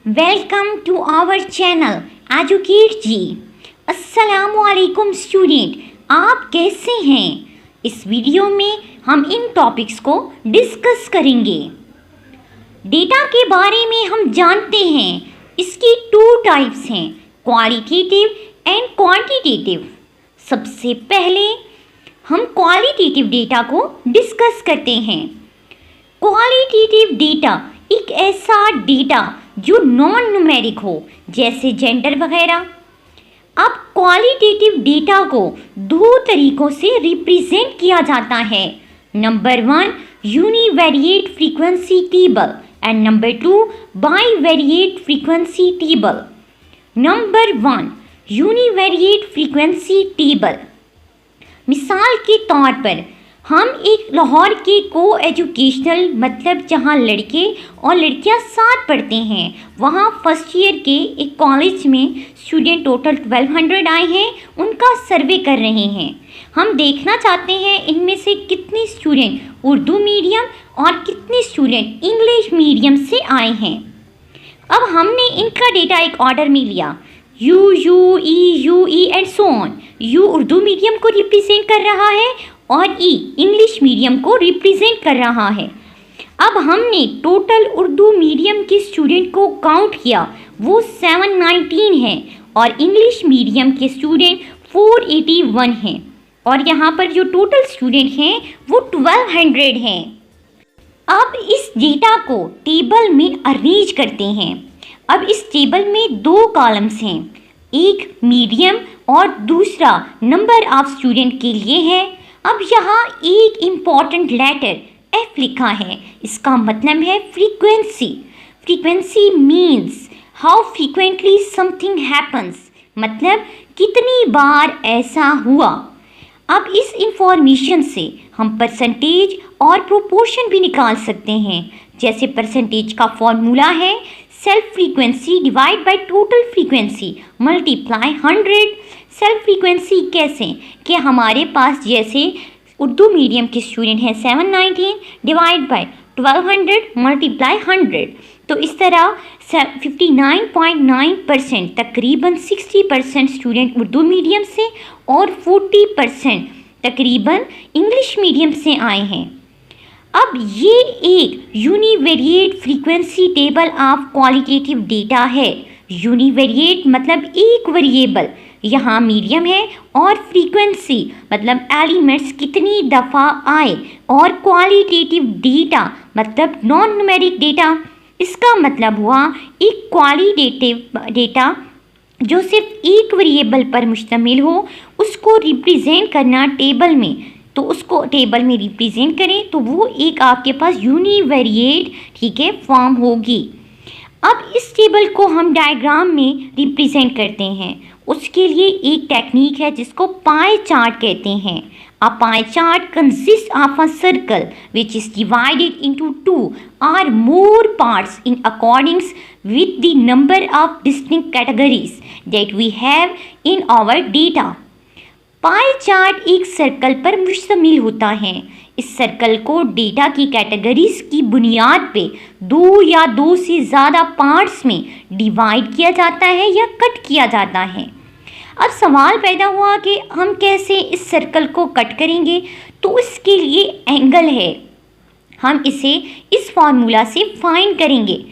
Welcome to our channel educate जी। अस्सलामुअलैकुम student, आप कैसे हैं? इस वीडियो में हम इन टॉपिक्स को डिस्कस करेंगे। डेटा के बारे में हम जानते हैं, इसकी टू टाइप्स हैं, क्वालिटेटिव एंड क्वांटिटेटिव। सबसे पहले हम क्वालिटेटिव डेटा को डिस्कस करते हैं। क्वालिटेटिव डेटा एक ऐसा डेटा जो नॉन न्यूमेरिक हो, जैसे जेंडर वगैरह। अब क्वालिटेटिव डेटा को दो तरीकों से रिप्रेजेंट किया जाता है। Number 1 univariate frequency table and number 2 bivariate frequency table. Number 1 univariate frequency table. मिसाल के तौर पर हम एक लाहौर के को एजुकेशनल मतलब जहाँ लड़के और लड़कियाँ साथ पढ़ते हैं, वहाँ फर्स्ट ईयर के एक कॉलेज में स्टूडेंट टोटल 1200 आए हैं, उनका सर्वे कर रहे हैं। हम देखना चाहते हैं इनमें से कितने स्टूडेंट उर्दू मीडियम और कितने स्टूडेंट इंग्लिश मीडियम से आए हैं। अब हमने इनका डेटा एक ऑर्डर में लिया, you E and so on. You Urdu medium को रिप्रेजेंट कर रहा है और ई इंग्लिश मीडियम को रिप्रेजेंट कर रहा है। अब हमने टोटल उर्दू मीडियम के स्टूडेंट को काउंट किया, वो 719 हैं और इंग्लिश मीडियम के स्टूडेंट 481 हैं और यहाँ पर जो टोटल स्टूडेंट हैं वो 1200 हैं। अब इस डेटा को टेबल में अरेंज करते हैं। अब इस टेबल में दो कॉलम्स हैं, एक मीडियम और दूसरा नंबर ऑफ स्टूडेंट के लिए है। अब यहाँ एक इम्पॉर्टेंट लेटर एफ लिखा है, इसका मतलब है frequency. Frequency means how frequently something happens, मतलब कितनी बार ऐसा हुआ। अब इस इंफॉर्मेशन से हम परसेंटेज और प्रोपोर्शन भी निकाल सकते हैं। जैसे परसेंटेज का फॉर्मूला है self frequency divide by total frequency multiply 100। Self frequency कैसे कि हमारे पास जैसे उर्दू मीडियम के स्टूडेंट हैं 719 डिवाइड बाय 1200 मल्टीप्लाई 100। तो इस तरह 59.9% तकरीबन 60% स्टूडेंट उर्दू मीडियम से और 40% तकरीबन इंग्लिश मीडियम से आए हैं। अब ये एक univariate frequency table of qualitative data है। यूनिवेरिएट मतलब एक वेरिएबल, यहाँ मीडियम है, और फ्रीक्वेंसी मतलब एलिमेंट्स कितनी दफ़ा आए, और क्वालिटेटिव डेटा मतलब नॉन न्यूमेरिक डेटा। इसका मतलब हुआ एक क्वालिटेटिव डेटा जो सिर्फ एक वेरिएबल पर मुश्तमिल हो, उसको रिप्रेजेंट करना टेबल में, तो उसको टेबल में रिप्रेजेंट करें तो वो एक आपके पास यूनिवेरिएट ठीक है फॉर्म होगी। अब इस टेबल को हम डायग्राम में रिप्रेजेंट करते हैं। उसके लिए एक टेक्निक है जिसको पाई चार्ट कहते हैं। A pie chart consist of a circle which is divided into 2 or more parts in accordance with the number of distinct categories that we have in our data। Pie chart एक circle पर मुश्तमिल होता है। इस circle को data की categories की बुनियाद पे दो या दो से ज़्यादा पार्ट्स में डिवाइड किया जाता है या कट किया जाता है। अब सवाल पैदा हुआ कि हम कैसे इस सर्कल को कट करेंगे, तो इसके लिए एंगल है, हम इसे इस फार्मूला से फाइंड करेंगे।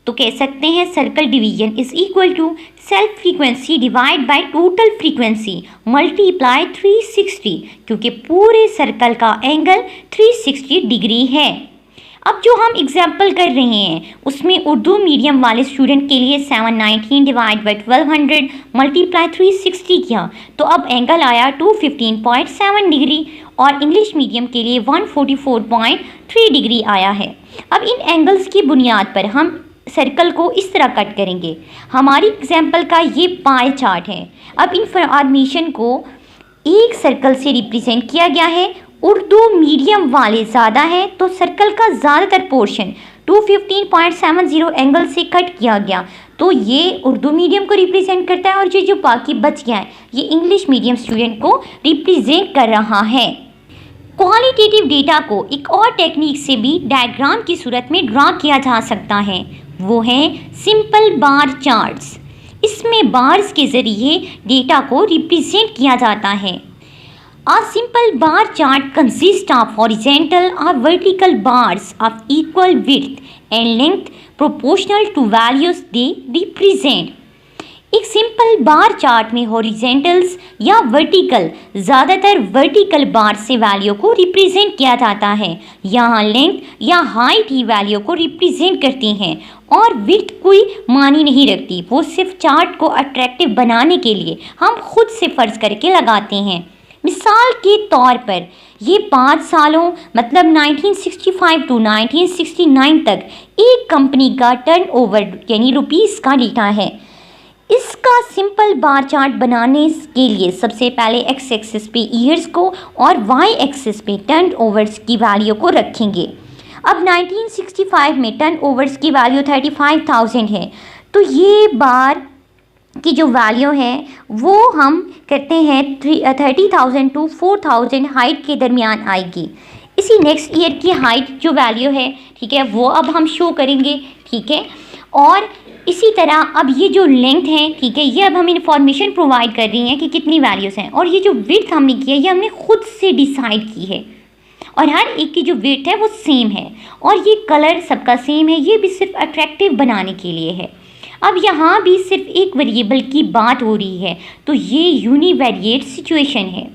तो कह सकते हैं circle division is equal to self frequency divide by total frequency multiply 360, क्योंकि पूरे सर्कल का एंगल 360 डिग्री है। अब जो हम एग्जाम्पल कर रहे हैं उसमें उर्दू मीडियम वाले स्टूडेंट के लिए 719 डिवाइड बाई 1200 मल्टीप्लाई 360 किया, तो अब एंगल आया 215.7 डिग्री, और इंग्लिश मीडियम के लिए 144.3 डिग्री आया है। अब इन एंगल्स की बुनियाद पर हम सर्कल को इस तरह कट करेंगे। हमारी एग्जाम्पल का ये पाई चार्ट है। अब इंफॉर्मेशन को एक सर्कल से रिप्रेजेंट किया गया है। उर्दू मीडियम वाले ज़्यादा है तो सर्कल का ज़्यादातर पोर्शन 215.70 एंगल से कट किया गया, तो ये उर्दू मीडियम को रिप्रेजेंट करता है, और जो बाकी बच गया है ये इंग्लिश मीडियम स्टूडेंट को रिप्रेजेंट कर रहा है। क्वालिटेटिव डेटा को एक और टेक्निक से भी डायग्राम की सूरत में ड्रा किया जा सकता है, वो हैं सिंपल बार चार्ट्स। इसमें बार्स के ज़रिए डेटा को रिप्रेजेंट किया जाता है। A simple bar chart consists of horizontal or vertical bars of equal width and length proportional to values they represent. एक सिंपल बार चार्ट में हॉरिजेंटल्स या वर्टिकल, ज़्यादातर वर्टिकल बार से वैल्यू को रिप्रेजेंट किया जाता है। यहाँ लेंथ या हाइट ही वैल्यू को रिप्रेजेंट करती हैं और विड्थ कोई मानी नहीं रखती। वो सिर्फ चार्ट को अट्रैक्टिव बनाने के लिए हम खुद से फर्ज करके लगाते हैं। मिसाल के तौर पर ये 5 सालों मतलब 1965 टू 1969 तक एक कंपनी का टर्नओवर यानी रुपीस का डेटा है। इसका सिंपल बार चार्ट बनाने के लिए सबसे पहले एक्स एक्सिस पे ईयर्स को और वाई एक्सिस पे टर्नओवर्स की वैल्यू को रखेंगे। अब 1965 में टर्नओवर्स की वैल्यू 35,000 है, तो ये बार की जो वैल्यू है वो हम कहते हैं 30,000 टू 4,000 हाइट के दरमियान आएगी। इसी नेक्स्ट ईयर की हाइट जो वैल्यू है, ठीक है, वो अब हम शो करेंगे, ठीक है। और इसी तरह अब ये जो लेंथ है, ठीक है, ये अब हम इंफॉर्मेशन प्रोवाइड कर रही हैं कि कितनी वैल्यूज़ हैं। और ये जो विड्थ हमने किया ये हमने खुद से डिसाइड की है और हर एक की जो विड्थ है वो सेम है और ये कलर सबका सेम है। ये भी सिर्फ अट्रैक्टिव बनाने के लिए है। अब यहाँ भी सिर्फ एक वेरिएबल की बात हो रही है, तो ये यूनिवेरिएट सिचुएशन है।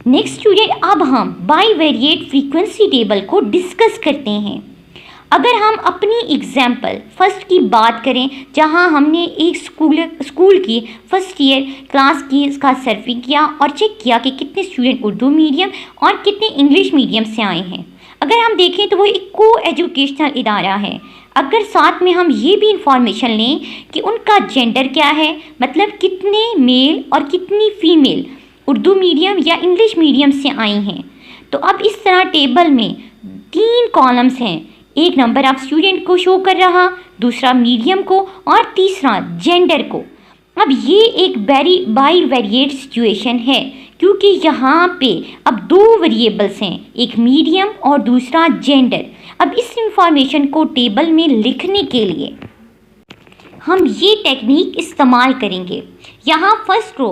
नेक्स्ट स्टूडेंट, अब हम बाईवेरिएट फ्रीक्वेंसी टेबल को डिस्कस करते हैं। अगर हम अपनी एग्जाम्पल फर्स्ट की बात करें, जहां हमने एक स्कूल की फर्स्ट ईयर क्लास की इसका सर्वे किया और चेक किया कि कितने स्टूडेंट उर्दू मीडियम और कितने इंग्लिश मीडियम से आए हैं। अगर हम देखें तो वो एक को एजुकेशनल इदारा है। अगर साथ में हम ये भी इंफॉर्मेशन लें कि उनका जेंडर क्या है, मतलब कितने मेल और कितनी फीमेल उर्दू मीडियम या इंग्लिश मीडियम से आई हैं, तो अब इस तरह टेबल में 3 कॉलम्स हैं। एक नंबर ऑफ स्टूडेंट को शो कर रहा, दूसरा मीडियम को और तीसरा जेंडर को। अब ये एक बाईवेरिएट सिचुएशन है क्योंकि यहाँ पे अब 2 वेरिएबल्स हैं, एक मीडियम और दूसरा जेंडर। अब इस इंफॉर्मेशन को टेबल में लिखने के लिए हम ये टेक्निक इस्तेमाल करेंगे। यहाँ फर्स्ट रो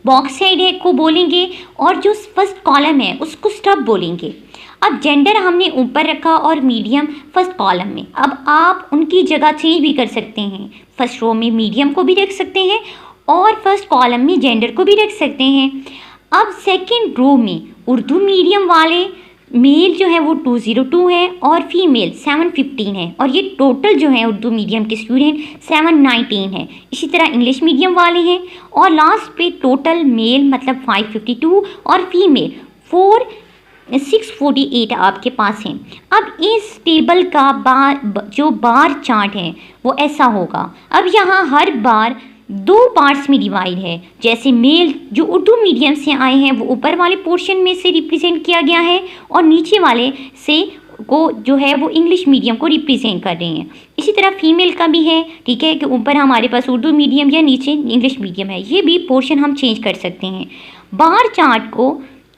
बॉक्स हेड है को बोलेंगे और जो फर्स्ट कॉलम है उसको स्टब बोलेंगे। अब जेंडर हमने ऊपर रखा और मीडियम फर्स्ट कॉलम में। अब आप उनकी जगह चेंज भी कर सकते हैं, फर्स्ट रो में मीडियम को भी रख सकते हैं और फर्स्ट कॉलम में जेंडर को भी रख सकते हैं। अब सेकंड रो में उर्दू मीडियम वाले मेल जो है वो 202 है और फीमेल 715 है और ये टोटल जो है उर्दू मीडियम के स्टूडेंट 719 है। इसी तरह इंग्लिश मीडियम वाले हैं और लास्ट पे टोटल मेल मतलब 552 और फीमेल 648 आपके पास हैं। अब इस टेबल का जो बार चार्ट है वो ऐसा होगा। अब यहाँ हर बार 2 पार्ट्स में डिवाइड है। जैसे मेल जो उर्दू मीडियम से आए हैं वो ऊपर वाले पोर्शन में से रिप्रेजेंट किया गया है और नीचे वाले से को जो है वो इंग्लिश मीडियम को रिप्रेजेंट कर रहे हैं। इसी तरह फीमेल का भी है, ठीक है, कि ऊपर हमारे पास उर्दू मीडियम या नीचे इंग्लिश मीडियम है। ये भी पोर्शन हम चेंज कर सकते हैं। बार चार्ट को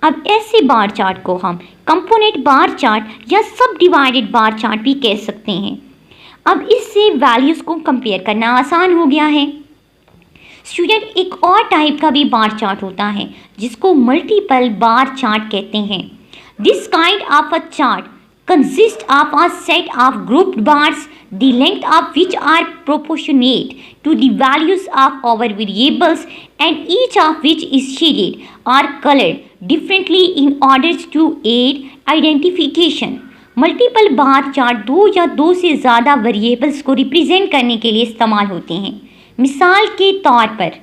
अब ऐसे बार चार्ट को हम कंपोनेंट बार चार्ट या सब डिवाइडेड बार चार्ट भी कह सकते हैं। अब इससे वैल्यूज़ को कंपेयर करना आसान हो गया है। स्टूडेंट, एक और टाइप का भी बार चार्ट होता है जिसको मल्टीपल बार चार्ट कहते हैं। This kind of a chart consist of a set of grouped bars the length of which are proportionate to the values of our variables and each of which is shaded or colored differently in order to aid identification। Multiple bar chart 2 या 2 से ज़्यादा variables को represent करने के लिए इस्तेमाल होते हैं। मिसाल के तौर पर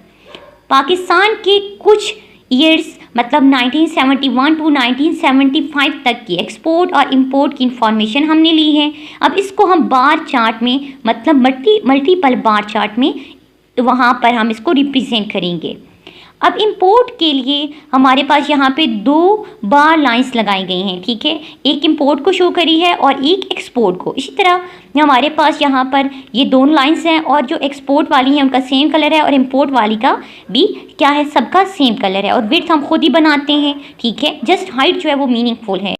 पाकिस्तान के कुछ ईयर्स मतलब 1971 टू 1975 तक की एक्सपोर्ट और इंपोर्ट की इंफॉर्मेशन हमने ली है। अब इसको हम बार चार्ट में मतलब मल्टीपल बार चार्ट में तो वहाँ पर हम इसको रिप्रेजेंट करेंगे। अब इंपोर्ट के लिए हमारे पास यहाँ पे 2 बार लाइंस लगाई गई हैं, ठीक है, एक इंपोर्ट को शो करी है और एक एक्सपोर्ट को। इसी तरह हमारे पास यहाँ पर ये 2 लाइंस हैं और जो एक्सपोर्ट वाली हैं उनका सेम कलर है और इंपोर्ट वाली का भी क्या है, सबका सेम कलर है और विड्थ हम खुद ही बनाते हैं, ठीक है, जस्ट हाइट जो है वो मीनिंगफुल है।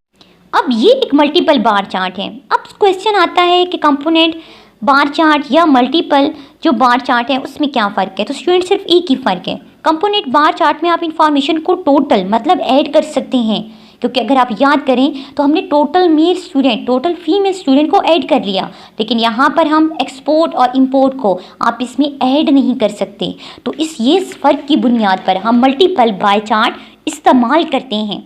अब ये एक मल्टीपल बार चार्ट है। अब क्वेश्चन आता है कि कंपोनेंट बार चार्ट या मल्टीपल जो बार चार्ट है उसमें क्या फ़र्क है? तो स्टूडेंट सिर्फ एक ही फ़र्क है। कंपोनेंट बार चार्ट में आप इंफॉर्मेशन को टोटल मतलब ऐड कर सकते हैं, क्योंकि अगर आप याद करें तो हमने total male student total female student को ऐड कर लिया, लेकिन यहाँ पर हम एक्सपोर्ट और इंपोर्ट को आप इसमें ऐड नहीं कर सकते। तो ये फ़र्क की बुनियाद पर हम मल्टीपल बार चार्ट इस्तेमाल करते हैं।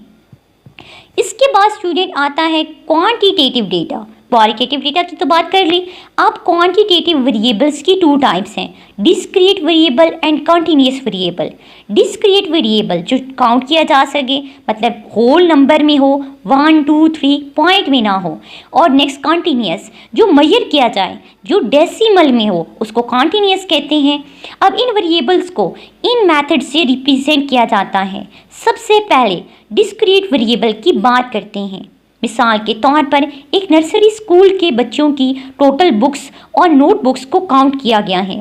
इसके बाद स्टूडेंट आता है क्वांटिटेटिव डेटा। क्वालिटेटिव डेटा की तो बात कर ली, अब क्वांटिटेटिव वेरिएबल्स की 2 टाइप्स हैं, discrete variable and continuous variable. Discrete variable जो काउंट किया जा सके, मतलब होल नंबर में हो, 1 2 3 पॉइंट में ना हो। और नेक्स्ट कंटिन्यूअस जो मेजर किया जाए, जो डेसिमल में हो, उसको कंटिन्यूअस कहते हैं। अब इन वेरिएबल्स को इन मेथड से रिप्रेजेंट किया जाता है। सबसे पहले डिस्क्रीट वेरिएबल की बात करते हैं। मिसाल के तौर पर एक नर्सरी स्कूल के बच्चों की टोटल बुक्स और नोटबुक्स को काउंट किया गया है।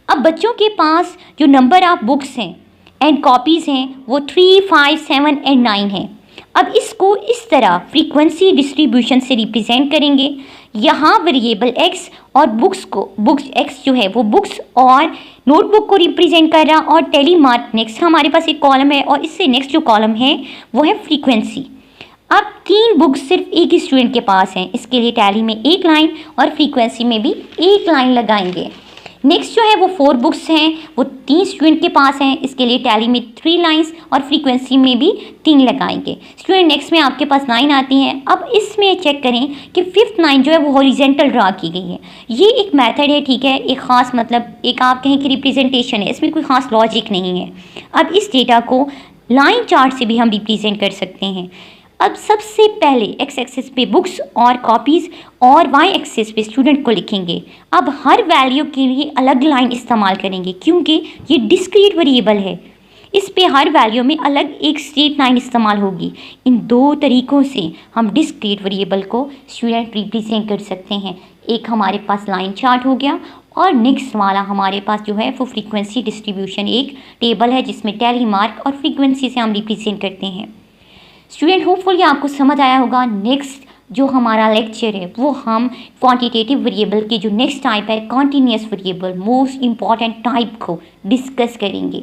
अब बच्चों के पास जो नंबर ऑफ बुक्स हैं एंड कॉपीज़ हैं वो 3, 5, 7 एंड 9 हैं। अब इसको इस तरह फ्रीक्वेंसी डिस्ट्रीब्यूशन से रिप्रेजेंट करेंगे। यहाँ वेरिएबल x और बुक्स x जो है वो बुक्स और नोटबुक को रिप्रेजेंट कर रहा, और टेली मार्क नेक्स्ट हमारे पास एक कॉलम है और इससे नेक्स्ट जो कॉलम है वो है फ्रीक्वेंसी। अब 3 बुक्स सिर्फ एक ही स्टूडेंट के पास हैं, इसके लिए टैली में 1 लाइन और फ्रीक्वेंसी में भी 1 लाइन लगाएंगे। नेक्स्ट जो है वो 4 बुक्स हैं, वो 3 स्टूडेंट के पास हैं, इसके लिए टैली में 3 लाइंस और फ्रीक्वेंसी में भी 3 लगाएंगे। स्टूडेंट नेक्स्ट में आपके पास 9 आती हैं। अब इसमें चेक करें कि 5th लाइन जो है वो हॉरिजेंटल ड्रा की गई है। ये एक मेथड है, ठीक है, एक ख़ास मतलब एक आप कहें कि रिप्रेजेंटेशन है, इसमें कोई ख़ास लॉजिक नहीं है। अब इस डेटा को लाइन चार्ट से भी हम रिप्रेजेंट कर सकते हैं। अब सबसे पहले एक्स एक्सिस पे बुक्स और कॉपीज़ और वाई एक्सिस पे स्टूडेंट को लिखेंगे। अब हर वैल्यू के लिए अलग लाइन इस्तेमाल करेंगे, क्योंकि ये डिस्क्रीट वेरिएबल है, इस पे हर वैल्यू में अलग एक स्ट्रेट लाइन इस्तेमाल होगी। इन 2 तरीक़ों से हम डिस्क्रीट वेरिएबल को स्टूडेंट रिप्रेजेंट कर सकते हैं। एक हमारे पास लाइन चार्ट हो गया, और नेक्स्ट वाला हमारे पास जो है वो फ्रीक्वेंसी डिस्ट्रीब्यूशन एक टेबल है जिसमें टैली मार्क और फ्रीक्वेंसी से हम रिप्रेजेंट करते हैं। स्टूडेंट होपफुली आपको समझ आया होगा। नेक्स्ट जो हमारा लेक्चर है वो हम क्वांटिटेटिव वेरिएबल की जो नेक्स्ट टाइप है continuous variable, most important type को डिस्कस करेंगे।